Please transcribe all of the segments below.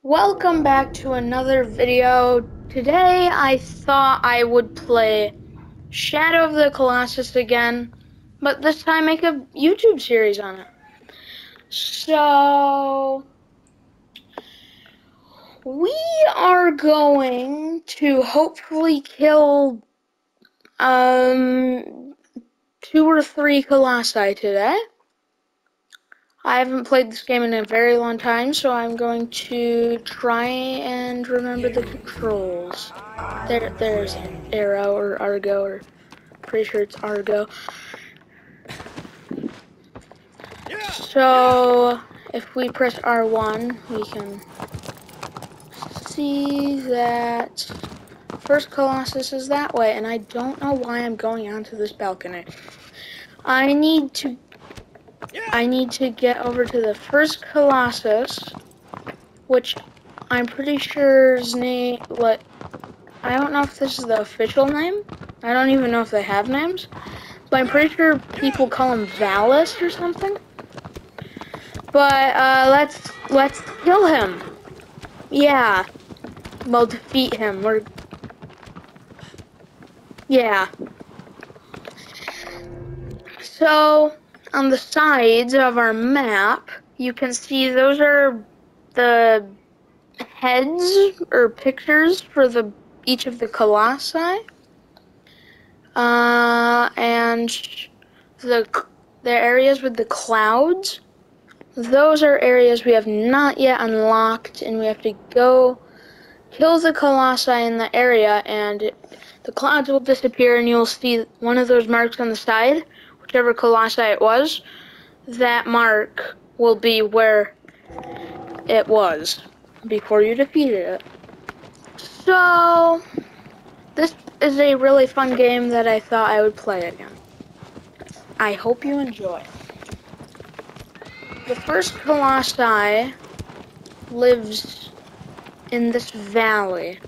Welcome back to another video. Today I thought I would play Shadow of the Colossus again, but this time make a YouTube series on it. So we are going to hopefully kill 2 or 3 Colossi today. I haven't played this game in a very long time, so I'm going to try and remember the controls. There's an arrow or Argo, or pretty sure it's Argo. So if we press R1, we can see that first Colossus is that way, and I don't know why I'm going onto this balcony. I need to get over to the first Colossus, which I'm pretty sure his name, I don't know if this is the official name. I don't even know if they have names, but I'm pretty sure people call him Valis or something. But let's kill him. Yeah, we'll defeat him. Yeah. So on the sides of our map, you can see those are the heads or pictures for each of the colossi, and the areas with the clouds. Those are areas we have not yet unlocked, and we have to go kill the colossi in the area, and the clouds will disappear, and you'll see one of those marks on the side. Whichever colossi it was, that mark will be where it was before you defeated it. So this is a really fun game that I thought I would play again. I hope you enjoy. The first Colossi lives in this valley.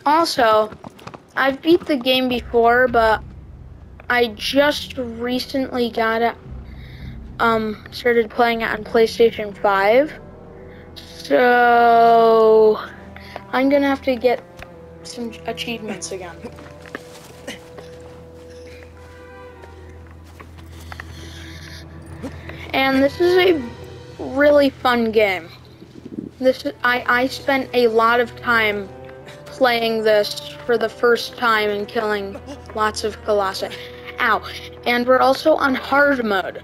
Also, I've beat the game before, but I just recently got it, started playing it on PlayStation 5. So I'm gonna have to get some achievements again. And this is a really fun game. I spent a lot of time playing this for the first time and killing lots of colossi. Ow. And we're also on hard mode,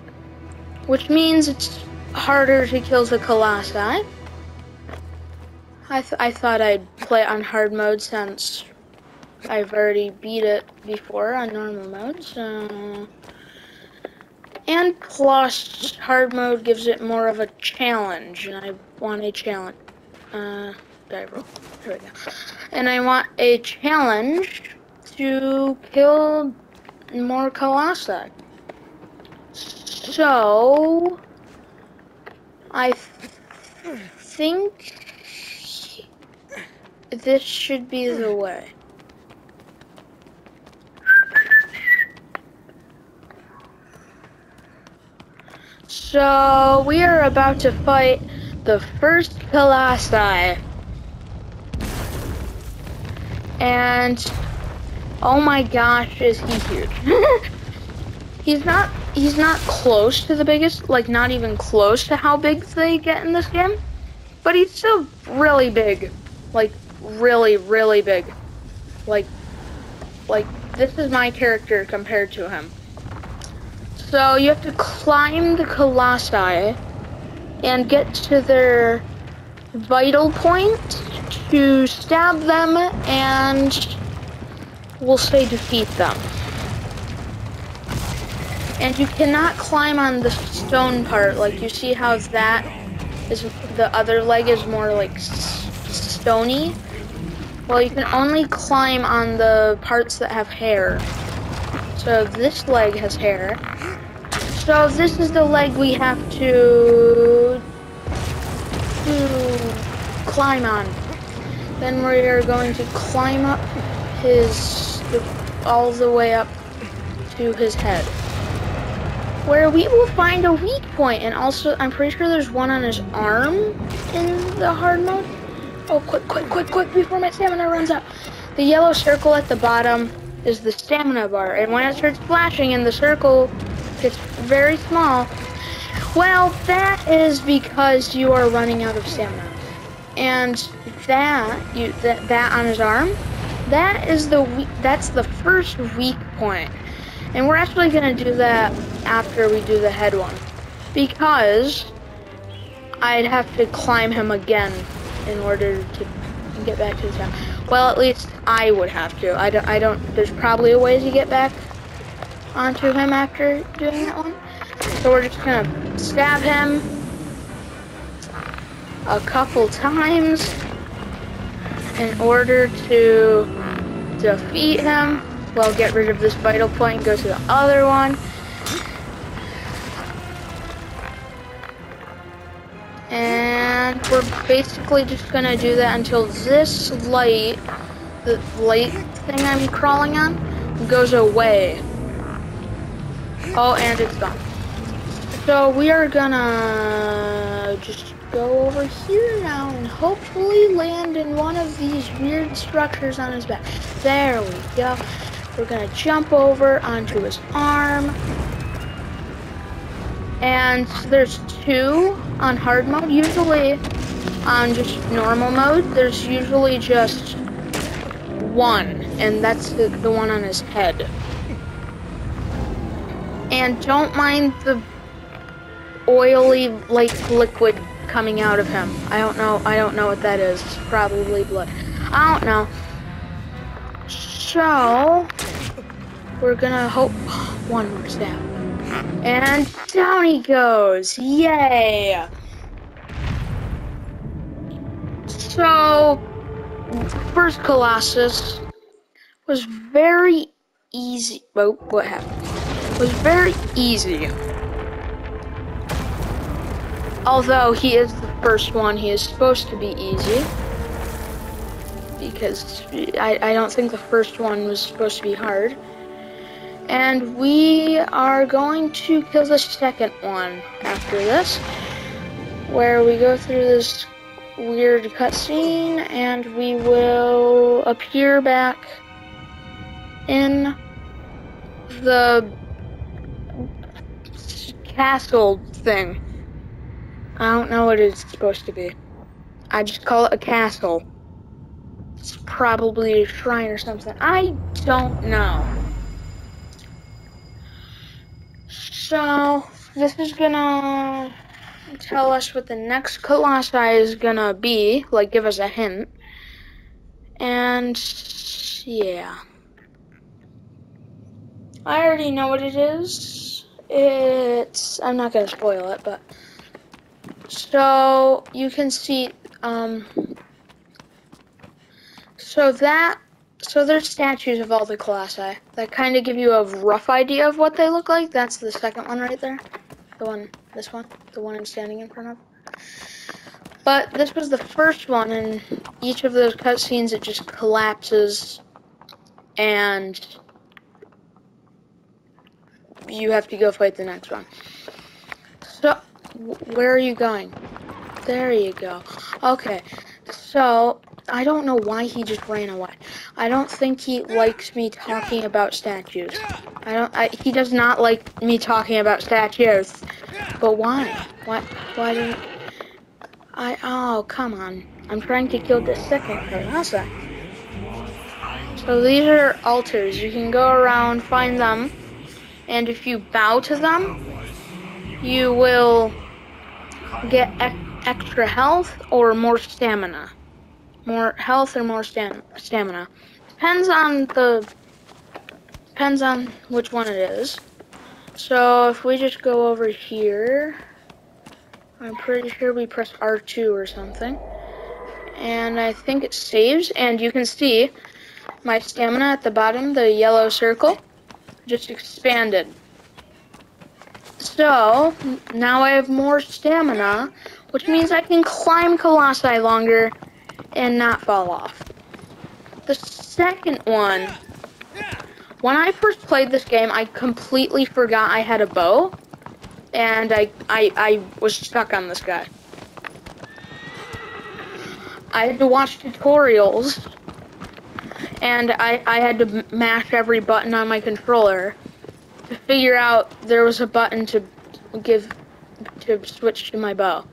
which means it's harder to kill the colossi. I thought I'd play on hard mode since I've already beat it before on normal mode, so... And plus, hard mode gives it more of a challenge, and I want a challenge. Dive roll. There we go. And I want a challenge to kill more colossi. So I think this should be the way. So we are about to fight the first Colossi. And oh my gosh, is he huge. He's not close to the biggest, like not even close to how big they get in this game, but he's still really big. Like really, really big. Like this is my character compared to him. So you have to climb the colossi and get to their vital point to stab them and we'll say defeat them. And you cannot climb on the stone part, like you see how that is, the other leg is more like stony. Well, you can only climb on the parts that have hair. So this leg has hair. So this is the leg we have to climb on. Then we are going to climb up all the way up to his head. where we will find a weak point, and also I'm pretty sure there's one on his arm in the hard mode. Oh, quick, before my stamina runs out. The yellow circle at the bottom is the stamina bar, and when it starts flashing and the circle gets very small, well, that is because you are running out of stamina. And that on his arm, that's the first weak point. And we're actually gonna do that after we do the head one, because I'd have to climb him again in order to get back to the town. Well, at least I would have to. I don't, there's probably a way to get back onto him after doing that one. So we're just gonna stab him a couple times in order to defeat him. Well, get rid of this vital point and go to the other one. And we're basically just gonna do that until this light, the light thing I'm crawling on, goes away. Oh, and it's gone. So we are gonna just go over here now and hopefully land in one of these weird structures on his back. There we go. We're gonna jump over onto his arm. And there's 2 on hard mode. Usually on just normal mode, there's usually just 1, and that's the one on his head. And don't mind the oily, like, liquid coming out of him. I don't know what that is. It's probably blood. I don't know. So we're gonna hope. One more stab. And down he goes. Yay! So, first Colossus was very easy. Oh, what happened? Was very easy. Although he is the first one, he is supposed to be easy. Because I don't think the first one was supposed to be hard. And we are going to kill the second one after this, where we go through this weird cutscene and we will appear back in the castle thing. I don't know what it's supposed to be. I just call it a castle. It's probably a shrine or something. I don't know. So, this is gonna tell us what the next Colossi is gonna be, like give us a hint. And, yeah. I already know what it is. I'm not gonna spoil it, but. So, you can see, so there's statues of all the Colossi that kind of give you a rough idea of what they look like. That's the second one right there. This one, the one I'm standing in front of. But this was the first one, and each of those cutscenes, it just collapses, and you have to go fight the next one. So, where are you going? There you go. Okay, so I don't know why he just ran away. I don't think he likes me talking about statues. He does not like me talking about statues. But why? Why didn't oh, come on. I'm trying to kill the second Colossi. So these are altars. You can go around, find them, and if you bow to them, you will get extra health or more stamina. More health or more stamina. Depends on which one it is. So if we just go over here, I'm pretty sure we press R2 or something. And I think it saves, and you can see my stamina at the bottom, the yellow circle, just expanded. So now I have more stamina, which means I can climb Colossi longer and not fall off. The second one, when I first played this game, I completely forgot I had a bow. and I was stuck on this guy. I had to watch tutorials, and I had to mash every button on my controller to figure out there was a button to switch to my bow.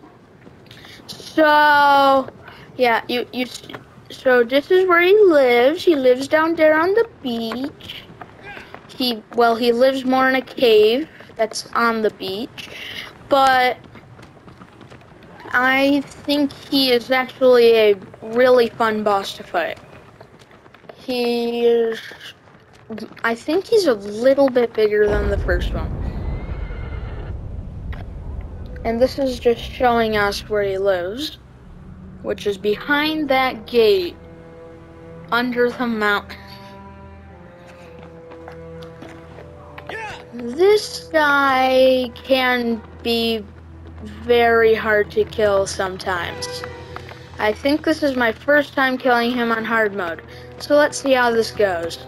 So, yeah, so this is where he lives. He lives down there on the beach. He lives more in a cave that's on the beach, but I think he is actually a really fun boss to fight. I think he's a little bit bigger than the first one. And this is just showing us where he lives, which is behind that gate, under the mountain. This guy can be very hard to kill sometimes. I think this is my first time killing him on hard mode, so let's see how this goes.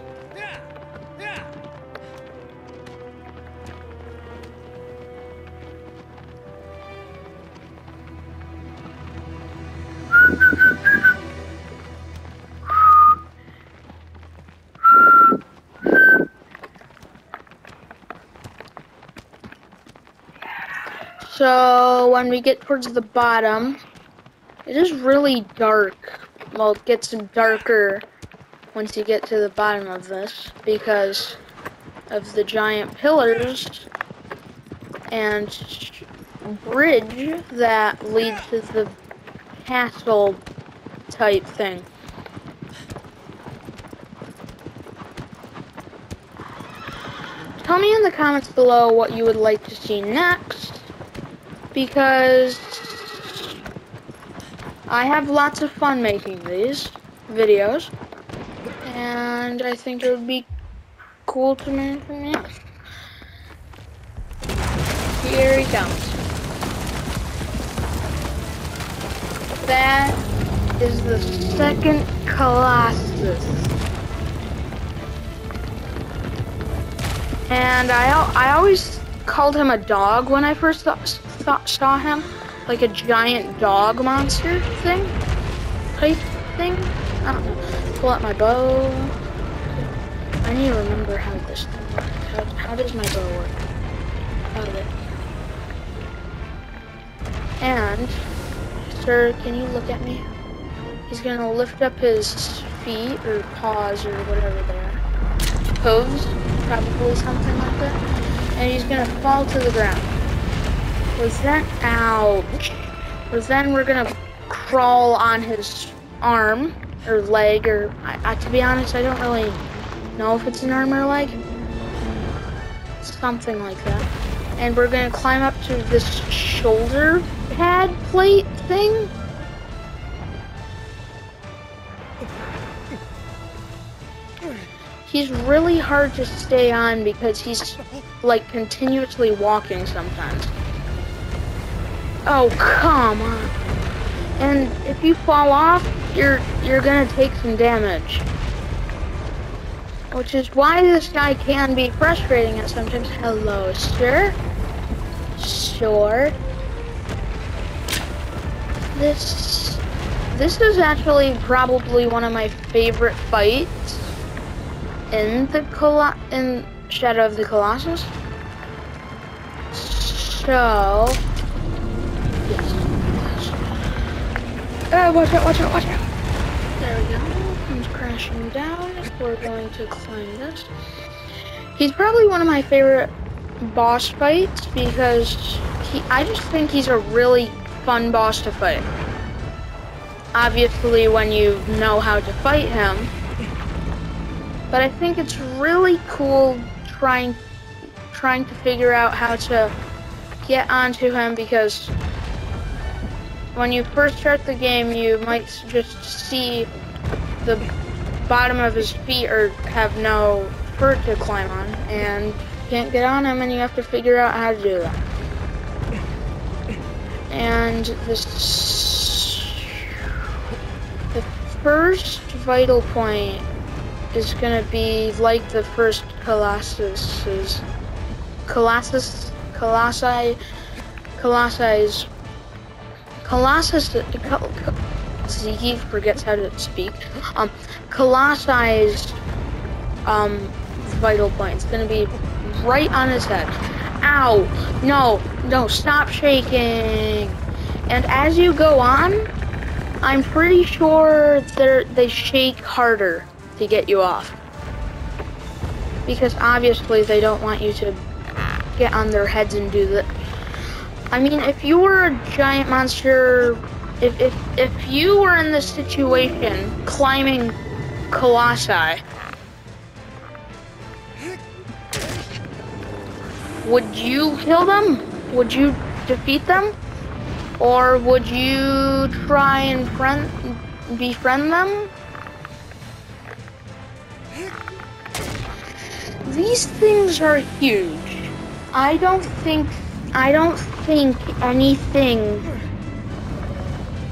So when we get towards the bottom, it is really dark. Well, it gets darker once you get to the bottom of this because of the giant pillars and bridge that leads to the castle type thing. Tell me in the comments below what you would like to see next, because I have lots of fun making these videos, and I think it would be cool to make them. Here he comes. That is the second Colossus. And I always called him a dog when I first saw him, like a giant dog monster type thing. I don't know. Pull out my bow. I need to remember how this thing works. How does my bow work? How did it? And, sir, can you look at me? He's gonna lift up his feet or paws or whatever they are. Hooves, probably something like that. And he's gonna fall to the ground. Ouch. Then we're gonna crawl on his arm or leg, or to be honest, I don't really know if it's an arm or leg. Something like that. And we're gonna climb up to this shoulder pad plate thing. He's really hard to stay on because he's like continuously walking sometimes. Oh, come on. And if you fall off, you're gonna take some damage. Which is why this guy can be frustrating at sometimes. Hello, sir. Sure. This is actually probably one of my favorite fights in Shadow of the Colossus. So, yes. Watch out. There we go. Comes crashing down. We're going to climb this. He's probably one of my favorite boss fights because I just think he's a really fun boss to fight. Obviously, when you know how to fight him. But I think it's really cool trying to figure out how to get onto him, because when you first start the game, you might just see the bottom of his feet or have no fur to climb on, and you can't get on him, and you have to figure out how to do that. And the first vital point is gonna be like the first Colossus Colossus, Zeke forgets how to speak. Colossus, vital point. It's gonna be right on his head. Ow! No, stop shaking. And as you go on, I'm pretty sure they shake harder to get you off. Because obviously they don't want you to get on their heads and do that. I mean, if you were a giant monster, if you were in this situation climbing Colossi, would you kill them? Would you defeat them? Or would you try and befriend them? These things are huge. I don't think anything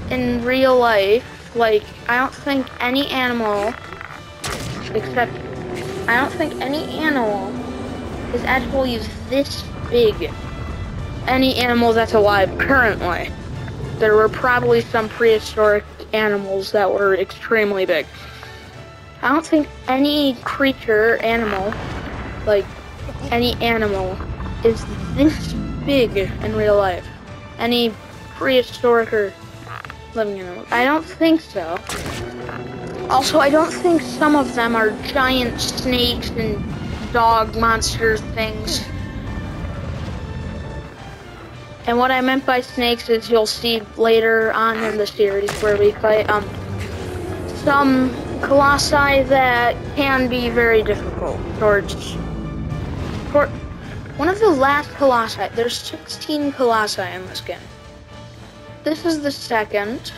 in real life, like, I don't think any animal is actually this big. Any animal that's alive currently. There were probably some prehistoric animals that were extremely big. I don't think any animal is this big in real life. Any prehistoric or living animal. I don't think so. Also, I don't think some of them are giant snakes and dog monster things. And what I meant by snakes is you'll see later on in the series where we fight some colossi that can be very difficult one of the last colossi. There's 16 colossi in this game. This is the second,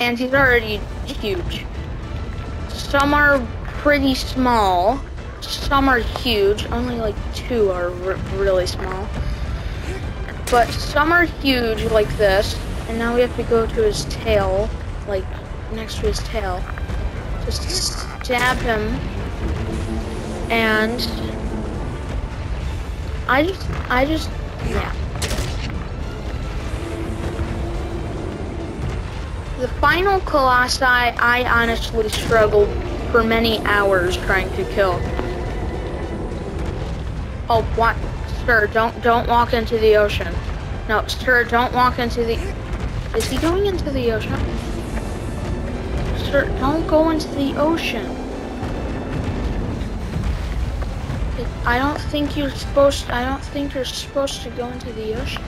and he's already huge. Some are pretty small, some are huge. Only like 2 are really small. But some are huge, like this, and now we have to go to his tail, like next to his tail. Just stab him, and yeah. The final colossi, I honestly struggled for many hours trying to kill. Oh, what? Sir, don't walk into the ocean. No, sir, don't walk into the... Is he going into the ocean? Sir, don't go into the ocean. I don't think you're supposed to go into the ocean.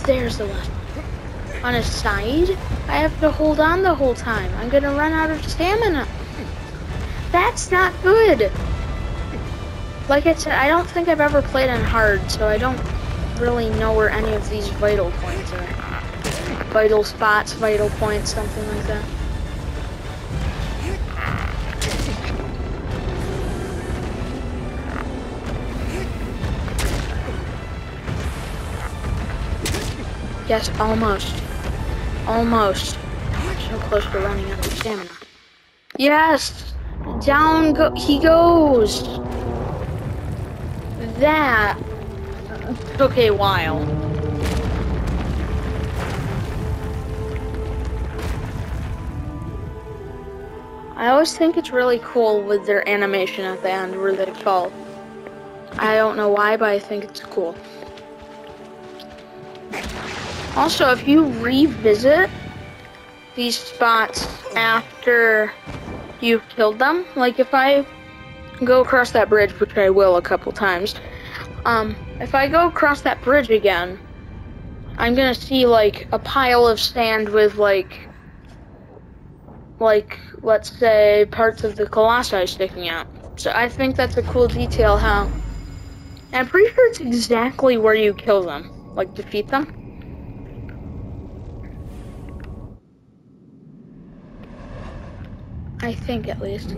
There's the left one. On his side, I have to hold on the whole time. I'm gonna run out of stamina. That's not good. Like I said, I don't think I've ever played on hard, so I don't really know where any of these vital points are. Vital spots, vital points, something like that. Yes, almost. Almost. So close to running out of stamina. Yes! Down he goes! That took a while. I always think it's really cool with their animation at the end where they fall. I don't know why, but I think it's cool. Also, if you revisit these spots after you've killed them, like if I go across that bridge, which I will a couple times, if I go across that bridge again, I'm gonna see like a pile of sand with like let's say parts of the colossi sticking out. So I think that's a cool detail. How I'm pretty sure it's exactly where you kill them, like defeat them. I think at least.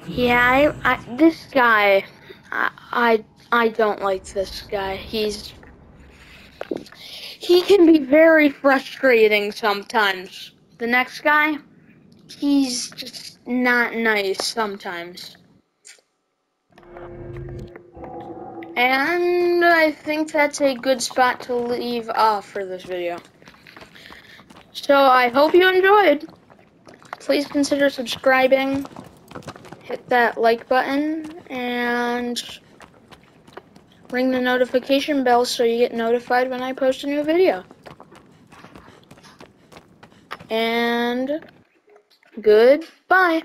Yeah, this guy, I don't like this guy. He's He can be very frustrating sometimes. The next guy, he's just not nice sometimes. And I think that's a good spot to leave off for this video. So I hope you enjoyed. Please consider subscribing, hit that like button, and ring the notification bell so you get notified when I post a new video. And goodbye.